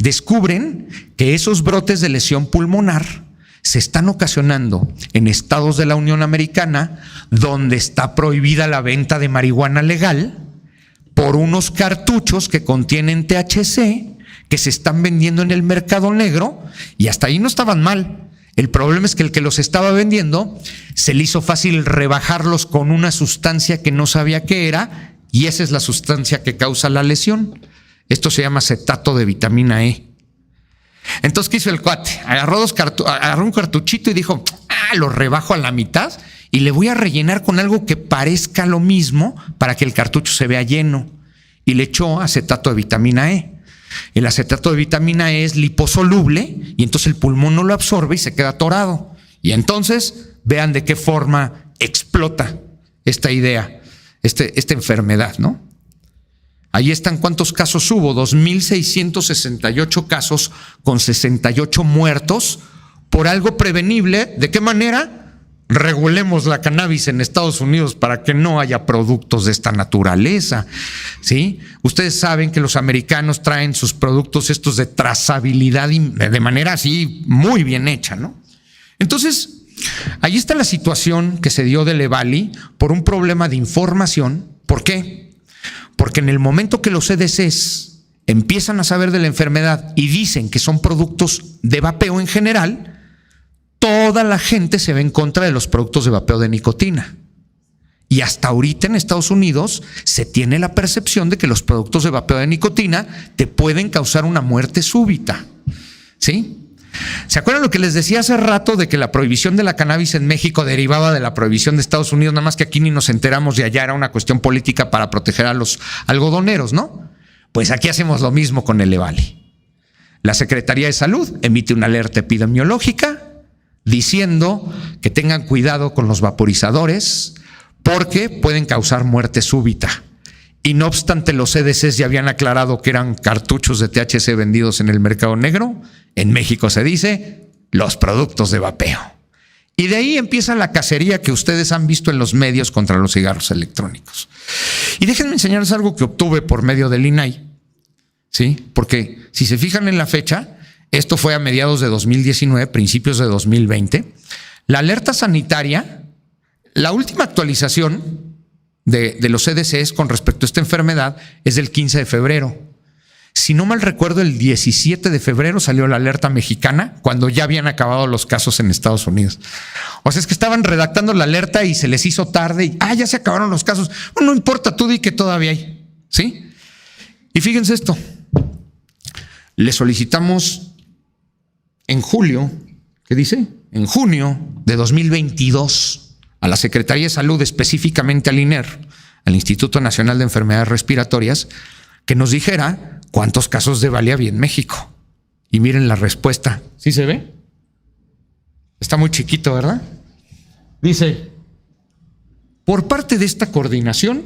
Descubren que esos brotes de lesión pulmonar se están ocasionando en estados de la Unión Americana donde está prohibida la venta de marihuana legal por unos cartuchos que contienen THC que se están vendiendo en el mercado negro, y hasta ahí no estaban mal. El problema es que el que los estaba vendiendo se le hizo fácil rebajarlos con una sustancia que no sabía qué era, y esa es la sustancia que causa la lesión. Esto se llama acetato de vitamina E. Entonces, ¿qué hizo el cuate? Agarró un cartuchito y dijo, lo rebajo a la mitad y le voy a rellenar con algo que parezca lo mismo para que el cartucho se vea lleno. Y le echó acetato de vitamina E. El acetato de vitamina E es liposoluble y entonces el pulmón no lo absorbe y se queda atorado. Y entonces vean de qué forma explota esta idea, esta enfermedad, ¿no? Ahí están cuántos casos hubo, 2,668 casos con 68 muertos por algo prevenible. ¿De qué manera? Regulemos la cannabis en Estados Unidos para que no haya productos de esta naturaleza, ¿sí? Ustedes saben que los americanos traen sus productos estos de trazabilidad de manera así muy bien hecha, ¿no? Entonces, ahí está la situación que se dio de Levali por un problema de información. ¿Por qué? Porque en el momento que los CDCs empiezan a saber de la enfermedad y dicen que son productos de vapeo en general, toda la gente se ve en contra de los productos de vapeo de nicotina. Y hasta ahorita en Estados Unidos se tiene la percepción de que los productos de vapeo de nicotina te pueden causar una muerte súbita, ¿sí? ¿Se acuerdan lo que les decía hace rato de que la prohibición de la cannabis en México derivaba de la prohibición de Estados Unidos? Nada más que aquí ni nos enteramos y allá era una cuestión política para proteger a los algodoneros, ¿no? Pues aquí hacemos lo mismo con el Levali. La Secretaría de Salud emite una alerta epidemiológica diciendo que tengan cuidado con los vaporizadores porque pueden causar muerte súbita. Y no obstante, los CDCs ya habían aclarado que eran cartuchos de THC vendidos en el mercado negro. En México se dice los productos de vapeo. Y de ahí empieza la cacería que ustedes han visto en los medios contra los cigarros electrónicos. Y déjenme enseñarles algo que obtuve por medio del INAI, ¿sí? Porque si se fijan en la fecha, esto fue a mediados de 2019, principios de 2020. La alerta sanitaria, la última actualización de los CDCs con respecto a esta enfermedad es del 15 de febrero. Si no mal recuerdo, el 17 de febrero salió la alerta mexicana cuando ya habían acabado los casos en Estados Unidos. O sea, es que estaban redactando la alerta y se les hizo tarde y ya se acabaron los casos. Bueno, no importa, tú di que todavía hay, ¿sí? Y fíjense esto. Le solicitamos en julio, ¿qué dice? En junio de 2022 a la Secretaría de Salud, específicamente al INER, al Instituto Nacional de Enfermedades Respiratorias, que nos dijera cuántos casos de Vali había en México. Y miren la respuesta. ¿Sí se ve? Está muy chiquito, ¿verdad? Dice, por parte de esta coordinación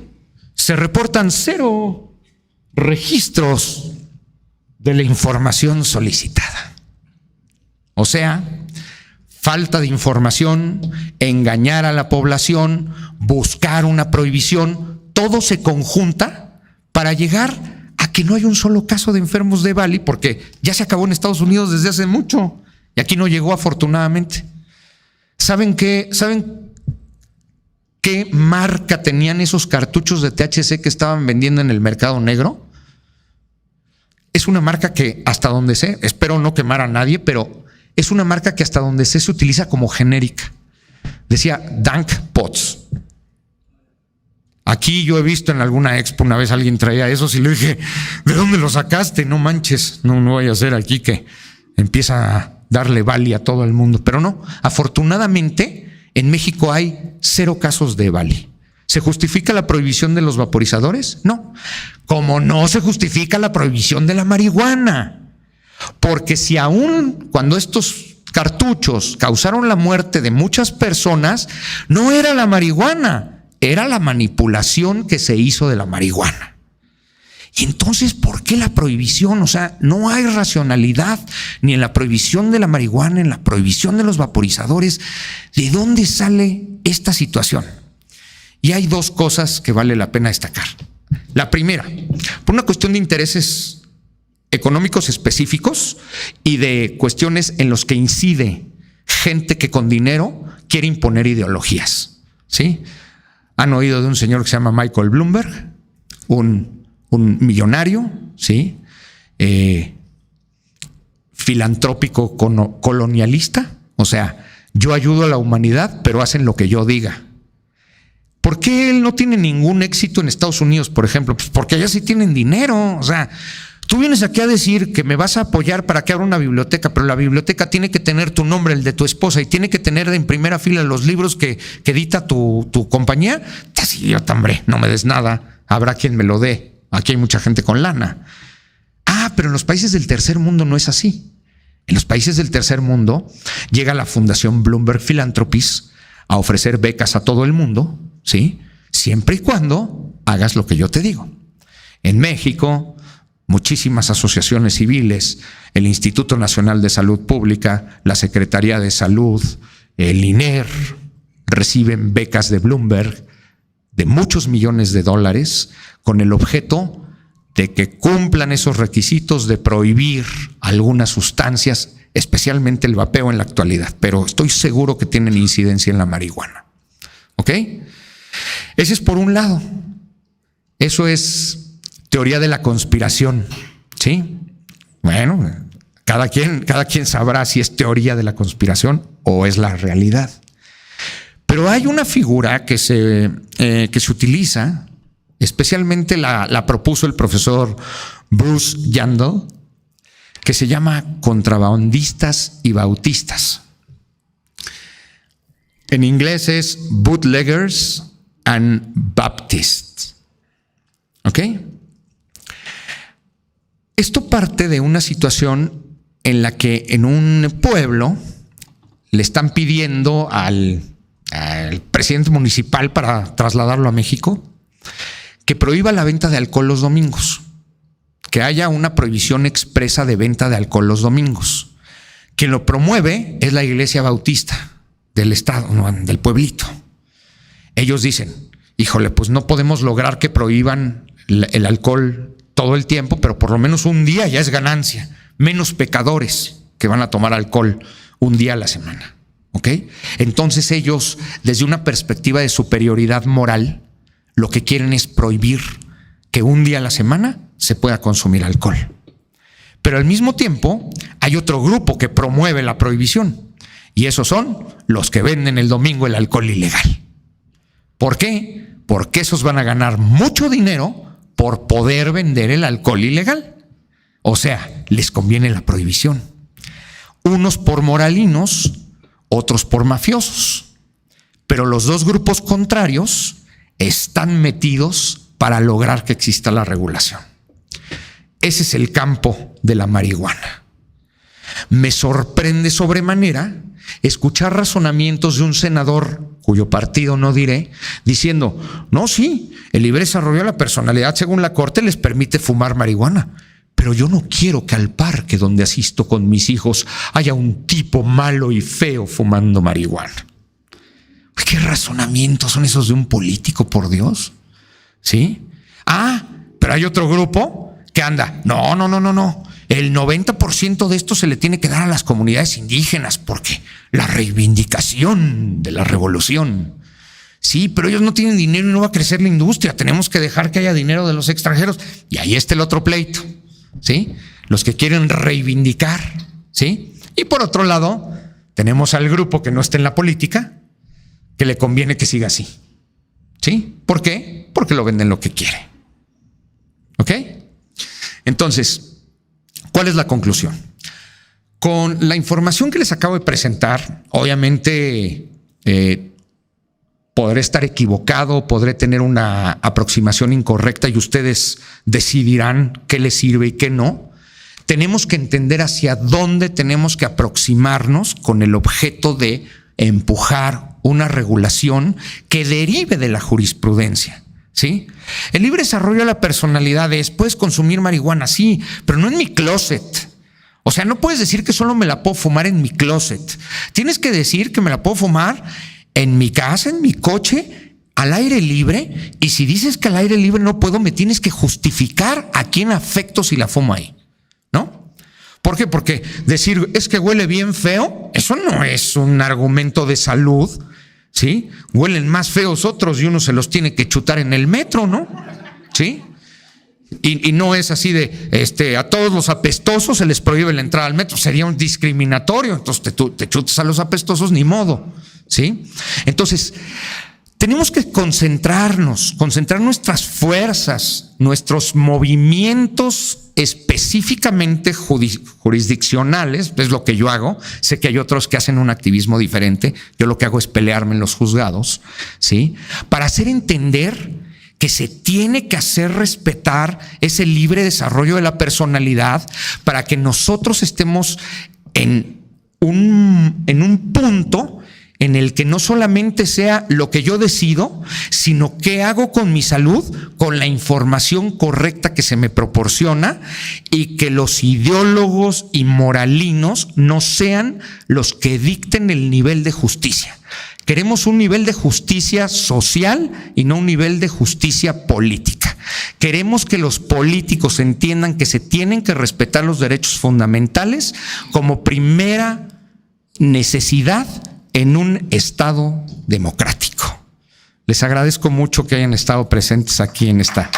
se reportan 0 registros de la información solicitada. O sea, falta de información, engañar a la población, buscar una prohibición, todo se conjunta para llegar a que no hay un solo caso de enfermos de Vali, porque ya se acabó en Estados Unidos desde hace mucho y aquí no llegó afortunadamente. ¿Saben qué marca tenían esos cartuchos de THC que estaban vendiendo en el mercado negro? Es una marca que hasta donde sé, espero no quemar a nadie, pero es una marca que hasta donde sé se utiliza como genérica. Decía Dank Pots. Aquí yo he visto en alguna expo una vez alguien traía esos y le dije, ¿de dónde lo sacaste? No manches, no vaya a ser aquí que empieza a darle Vali a todo el mundo. Pero no, afortunadamente en México hay 0 casos de Vali. ¿Se justifica la prohibición de los vaporizadores? No. Como no se justifica la prohibición de la marihuana. Porque si aún cuando estos cartuchos causaron la muerte de muchas personas, no era la marihuana, era la manipulación que se hizo de la marihuana. Y entonces, ¿por qué la prohibición? O sea, no hay racionalidad ni en la prohibición de la marihuana, en la prohibición de los vaporizadores. ¿De dónde sale esta situación? Y hay dos cosas que vale la pena destacar. La primera, por una cuestión de intereses económicos específicos y de cuestiones en los que incide gente que con dinero quiere imponer ideologías, ¿sí? Han oído de un señor que se llama Michael Bloomberg, un millonario, ¿sí? Filantrópico colonialista, o sea, yo ayudo a la humanidad, pero hacen lo que yo diga. ¿Por qué él no tiene ningún éxito en Estados Unidos, por ejemplo? Pues porque allá sí tienen dinero. O sea, tú vienes aquí a decir que me vas a apoyar para que abra una biblioteca, pero la biblioteca tiene que tener tu nombre, el de tu esposa, y tiene que tener en primera fila los libros que edita tu compañía. Así, idiota, hombre, no me des nada, habrá quien me lo dé. Aquí hay mucha gente con lana. Pero en los países del tercer mundo no es así. En los países del tercer mundo llega la Fundación Bloomberg Philanthropies a ofrecer becas a todo el mundo, ¿sí? Siempre y cuando hagas lo que yo te digo. En México, muchísimas asociaciones civiles, el Instituto Nacional de Salud Pública, la Secretaría de Salud, el INER, reciben becas de Bloomberg de muchos millones de dólares con el objeto de que cumplan esos requisitos de prohibir algunas sustancias, especialmente el vapeo en la actualidad, pero estoy seguro que tienen incidencia en la marihuana. ¿Ok? Ese es por un lado. Eso es teoría de la conspiración, ¿sí? Bueno, cada quien sabrá si es teoría de la conspiración o es la realidad. Pero hay una figura que se utiliza, especialmente la propuso el profesor Bruce Yandel, que se llama contrabandistas y bautistas. En inglés es bootleggers and Baptists. ¿Ok? Esto parte de una situación en la que en un pueblo le están pidiendo al presidente municipal, para trasladarlo a México, que prohíba la venta de alcohol los domingos, que haya una prohibición expresa de venta de alcohol los domingos. Quien lo promueve es la Iglesia Bautista del estado, no, del pueblito. Ellos dicen, híjole, pues no podemos lograr que prohíban el alcohol todo el tiempo, pero por lo menos un día ya es ganancia. Menos pecadores que van a tomar alcohol un día a la semana. ¿Ok? Entonces ellos, desde una perspectiva de superioridad moral, lo que quieren es prohibir que un día a la semana se pueda consumir alcohol. Pero al mismo tiempo hay otro grupo que promueve la prohibición, y esos son los que venden el domingo el alcohol ilegal. ¿Por qué? Porque esos van a ganar mucho dinero por poder vender el alcohol ilegal. O sea, les conviene la prohibición. Unos por moralinos, otros por mafiosos. Pero los dos grupos contrarios están metidos para lograr que exista la regulación. Ese es el campo de la marihuana. Me sorprende sobremanera escuchar razonamientos de un senador, cuyo partido no diré, diciendo, no, sí, el libre desarrollo de la personalidad según la Corte les permite fumar marihuana, pero yo no quiero que al parque donde asisto con mis hijos haya un tipo malo y feo fumando marihuana. ¿Qué razonamientos son esos de un político, por Dios? ¿Sí? Pero hay otro grupo que anda, no. El 90% de esto se le tiene que dar a las comunidades indígenas porque la reivindicación de la revolución. Sí, pero ellos no tienen dinero y no va a crecer la industria. Tenemos que dejar que haya dinero de los extranjeros. Y ahí está el otro pleito, ¿sí? Los que quieren reivindicar, ¿sí? Y por otro lado, tenemos al grupo que no está en la política, que le conviene que siga así, ¿sí? ¿Por qué? Porque lo venden lo que quiere. ¿Ok? Entonces, ¿cuál es la conclusión? Con la información que les acabo de presentar, obviamente podré estar equivocado, podré tener una aproximación incorrecta y ustedes decidirán qué les sirve y qué no. tenemos que entender hacia dónde tenemos que aproximarnos con el objeto de empujar una regulación que derive de la jurisprudencia, ¿sí? El libre desarrollo de la personalidad es, puedes consumir marihuana, sí, pero no en mi closet. O sea, no puedes decir que solo me la puedo fumar en mi closet. Tienes que decir que me la puedo fumar en mi casa, en mi coche, al aire libre. Y si dices que al aire libre no puedo, me tienes que justificar a quién afecto si la fumo ahí, ¿no? ¿Por qué? Porque decir es que huele bien feo, eso no es un argumento de salud, ¿sí? Huelen más feos otros y uno se los tiene que chutar en el metro, ¿no? ¿Sí? Y no es así de a todos los apestosos se les prohíbe la entrada al metro, sería un discriminatorio, entonces te chutas a los apestosos, ni modo, ¿sí? Entonces, tenemos que concentrar nuestras fuerzas, nuestros movimientos específicamente jurisdiccionales, es lo que yo hago. Sé que hay otros que hacen un activismo diferente. Yo lo que hago es pelearme en los juzgados, ¿sí? Para hacer entender que se tiene que hacer respetar ese libre desarrollo de la personalidad para que nosotros estemos en un punto en el que no solamente sea lo que yo decido, sino qué hago con mi salud, con la información correcta que se me proporciona, y que los ideólogos y moralinos no sean los que dicten el nivel de justicia. Queremos un nivel de justicia social y no un nivel de justicia política. Queremos que los políticos entiendan que se tienen que respetar los derechos fundamentales como primera necesidad en un Estado democrático. Les agradezco mucho que hayan estado presentes aquí en esta.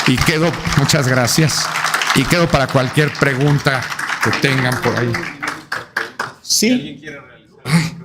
Y quedo, muchas gracias. Y quedo para cualquier pregunta que tengan por ahí. Sí. ¿Alguien quiere realizar?